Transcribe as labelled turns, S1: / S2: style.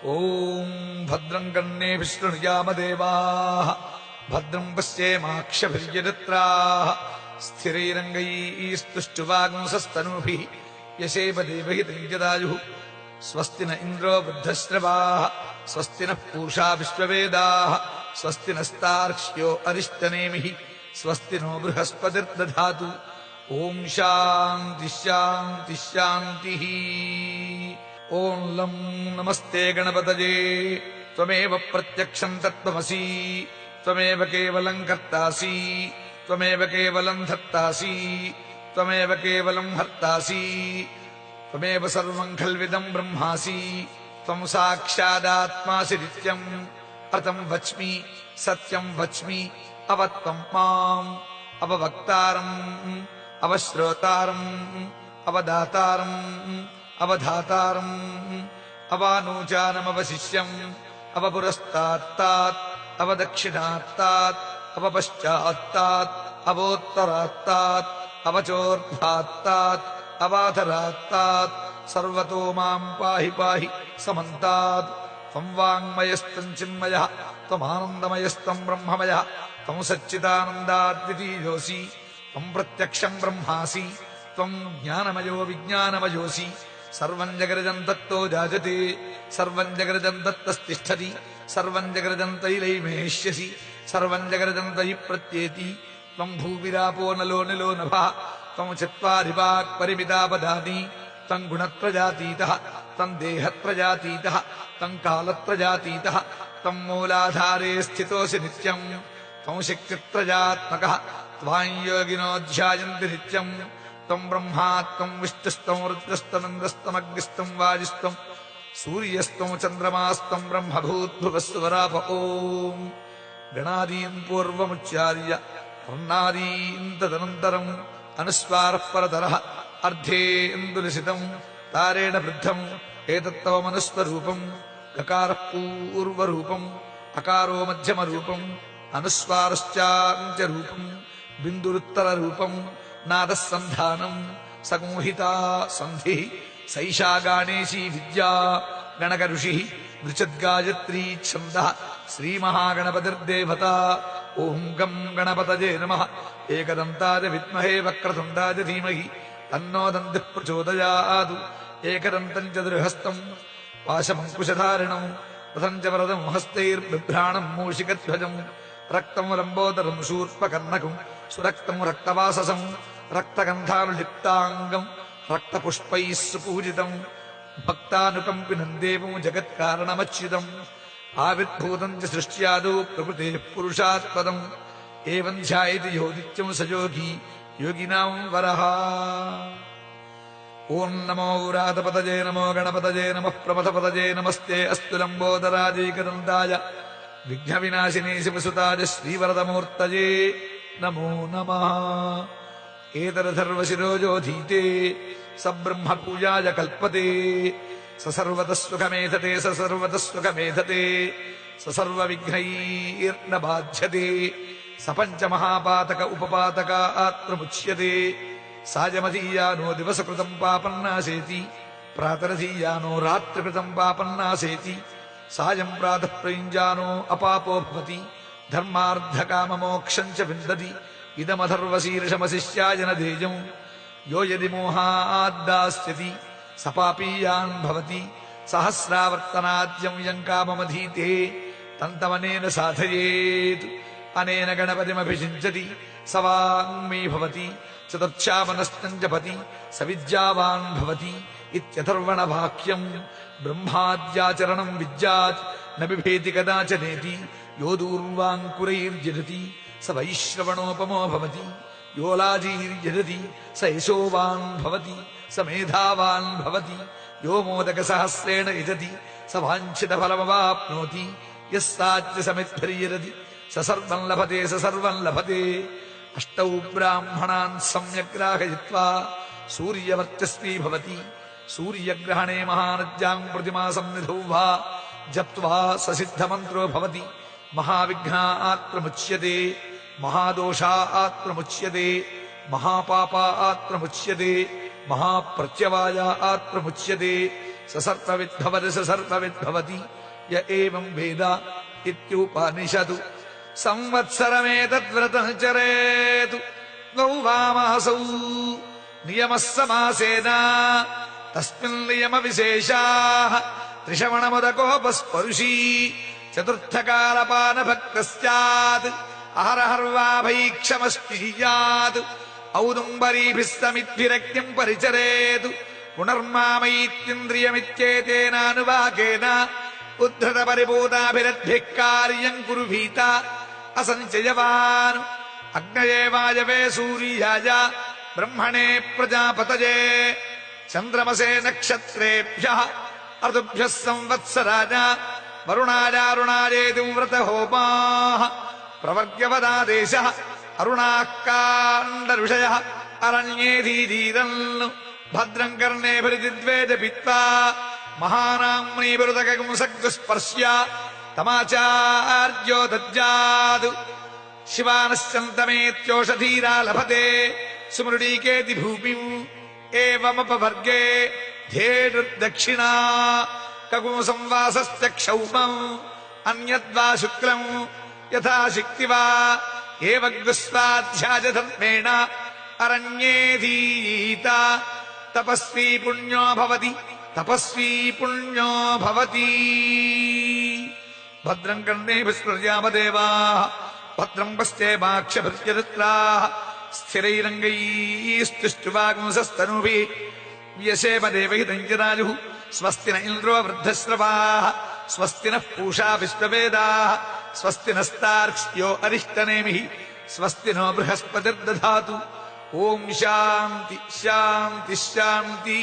S1: ॐ भद्रं कर्णेभिः शृणुयामदेवाः भद्रं पश्येमाक्षभिर्यजत्राः स्थिरैरङ्गैस्तुष्टुवागुंसस्तनूभिः यशेम देवहितं यदायुः स्वस्ति न इन्द्रो वृद्धश्रवाः स्वस्ति नः पूषा विश्ववेदाः स्वस्ति नस्तार्क्ष्यो अरिष्टनेमिः स्वस्ति नो बृहस्पतिर्दधातु ॐ शान्ति शान्ति शान्तिः ॐ लं नमस्ते गणपतये त्वमेव प्रत्यक्षं तत्त्वमसि त्वमेव केवलं कर्तासि त्वमेव केवलं धर्तासि त्वमेव केवलं हर्तासि त्वमेव सर्वं खल्विदं ब्रह्मासि त्वं साक्षादात्मासि नित्यम् अर्थं वच्मि सत्यं वच्मि अवत्वं माम् अववक्तारम् अवश्रोतारम् अवदातारम् अवधातारम् अवानूचानमवशिष्यम् अवपुरस्तात्तात् अवदक्षिणात्तात् अवपश्चात्तात् अवोत्तरात्तात् अवचोर्ध्वात्तात् अवाधरात्तात् सर्वतो माम् पाहि पाहि समन्तात् त्वं वाङ्मयस्त्वं चिन्मयः त्वमानन्दमयस्त्वं ब्रह्ममयः त्वं सच्चिदानन्दाद्वितीयोऽसि त्वं प्रत्यक्षं ब्रह्मासि त्वं ज्ञानमयो विज्ञानमयोऽसि सर्वं जगरजं तत्तो जायते सर्वं जगरजं तत्तस्तिष्ठति सर्वं जगरजं तैलैमेष्यसि सर्वं जगरजं तयि प्रत्येति त्वं भूविरापो नलो निलो नभः त्वं चत्वारि वाक् परिमितापदानि त्वं गुणत्रयातीतः त्वं देहत्रयातीतः त्वं कालत्रयातीतः त्वं मूलाधारे स्थितोऽसि नित्यम् त्वं शक्तित्रयात्मकः त्वां योगिनो ध्यायन्ति नित्यम् त्वं ब्रह्मा त्वं विष्णुस्त्वं रुद्रस्त्वमिन्द्रस्त्वमग्निस्त्वं वायुस्त्वं सूर्यस्त्वं चन्द्रमास्त्वं ब्रह्मभूद्भुवस्वराप ॐ गणादीन् पूर्वमुच्चार्य वर्णादीन् तदनन्तरम् अनुस्वारः परतरः अर्धेन्दुलिसितम् तारेण वृद्धम् एतत्तव मनुस्वरूपम् गकारः पूर्वरूपम् अकारो मध्यमरूपम् अनुस्वारश्चान्त्यरूपम् बिन्दुरुत्तररूपम् नादः सन्धानम् संहिता सन्धिः सैषा गाणेशी विद्या गणकऋषिः वृषद्गायत्री छन्दः श्रीमहागणपतिर्देवता ॐ गं गणपतये नमः एकदन्ताय विद्महे वक्रतुण्डाय धीमहि तन्नो दन्तिः प्रचोदयात् एकदन्तं चतुर्हस्तम् पाशमङ्कुशधारिणम् रथं च वरदं हस्तैर्बिभ्राणं मूषिकध्वजम् रक्तं लम्बोदरं शूर्पकर्णकम् सुरक्तं रक्तवाससं रक्तगन्धानुलिप्ताङ्गम् रक्तपुष्पैः सुपूजितम् भक्तानुकम्पिनं देवं जगत्कारणमच्युतम् आविर्भूतं च सृष्ट्यादौ प्रकृतेः पुरुषात्पदम् एवं ध्यायति यो नित्यं स योगी योगिनां वरः ॐ नमो व्रातपतये नमो गणपतये नमः प्रमथपतये नमस्ते अस्तु लम्बोदराजैकदन्ताय विघ्नविनाशिने शिवसुताय श्रीवरदमूर्तये नमो नमः एतदथर्वशिरोजोधीते स ब्रह्मपूजाय कल्पते स सर्वतः सुखमेधते स सर्वतः सुखमेधते स सर्वविघ्नैर्न बाध्यते स पञ्चमहापातक उपपातकात्प्रमुच्यते सायमधीयानो दिवसकृतं पापन्नाशेति प्रातरधीयानो रात्रिकृतं पापन्नाशेति सायं प्रातः प्रयुञ्जानो अपापो भवति धर्मार्धकाममोक्षं च विन्दति इदमथर्वशीर्षमशिष्याय न देयम् यो यदि मोहाद्दास्यति स पापीयान् भवति सहस्रावर्तनाद्यं यं काममधीते तन्तमनेन साधयेत् अनेन गणपतिमभिषिञ्चति स वाङ्मी भवति चतुर्थ्यामनस्तम् जपति स विद्यावान् भवति इत्यथर्वणवाक्यम् ब्रह्माद्याचरणं विद्यात् न बिभेति कदाचनेति यो दूर्वाङ्कुरैर्जडति स वैश्रवणोपमो भवति यो लाजीर्जडति स यशोवान् भवति स मेधावान् भवति यो मोदकसहस्रेण यजति स वाञ्छितफलमवाप्नोति यः साध्यसमिद्भिर्यजति स सर्वं लभते स सर्वं लभते अष्टौ ब्राह्मणान् सम्यग्राहयित्वा सूर्यवर्चस्वी भवति सूर्यग्रहणे महानद्यां प्रतिमासं निधौ वा जप्त्वा ससिद्धमन्त्रो भवति महाविघ्नात् प्रमुच्यते महादोषात् प्रमुच्यते महापापात् प्रमुच्यते महाप्रत्यवायात् प्रमुच्यते ససర్పవిద్భవతి య ఏవం వేద ఇత్యుపనిషదు సంవత్సరమేతద్వ్రతం చరేతు ద్వౌ వామాసౌ నియమః సమాసేన తస్మిన్ నియమ విశేషాః త్రిశవణముదకోపస్పరుషీ చతుర్థకాలపానభక్త స్యాత్ అహరహర్వా భైక్షమస్మీయాత్ ఔదుంబరీభిः సమిద్భిరగ్నిం పరిచరేతు పునర్మామైత్యింద్రియమిత్యేతేనానువాకేన ఉద్ధృత పరిభూతాభిరద్భిః కార్యం కురు భీత అసంచయవాన్ అగ్నయే వాయవే సూర్యాయ బ్రహ్మణే ప్రజాపతయే చంద్రమసే నక్షత్రేభ్యః ఋతుభ్యః సంవత్సరాయ వరుణాయారుణాయేతి వ్రతహోమాః ప్రవర్గ్యవదాదేశః అరుణాకాండఋషయః అరణ్యేధీధీరన్ భద్రం కర్ణేభిర్దిద్వేద పిత్వా మహానామ్నీభిరుదకం సగ్స్పర్శ్య తమాచార్యో దజ్జాదు శివానశ్చంతమేత్యోషధీరా లభతే సుమృడీకేతి భూమిం ఏవమపవర్గే ధేడుర్దక్షిణా కగుం సంవాసస్య క్షౌమం అన్యద్వా శుక్లం యథా శక్తివా ఏవగ్స్వాధ్యాయ ధర్మేణ అరణ్యేధీత తపస్వీ పుణ్యో భవతి భద్రం కర్ణేభిస్పృజామదేవాః భద్రం పశ్చేమాక్షభిర్యజత్రాః స్థిరైరంగైస్తుష్టువాగుంసస్తనూభిः వ్యశేమ దేవహితం జరాయుః స్వస్తి న ఇంద్రో వృద్ధశ్రవాः స్వస్తి నః పూషా విశ్వవేదాः స్వస్తి నస్తార్క్ష్యో అరిష్టనేమిః స్వస్తి నో బృహస్పతిర్దధాతు ఓం శాంతి శాంతి శాంతి.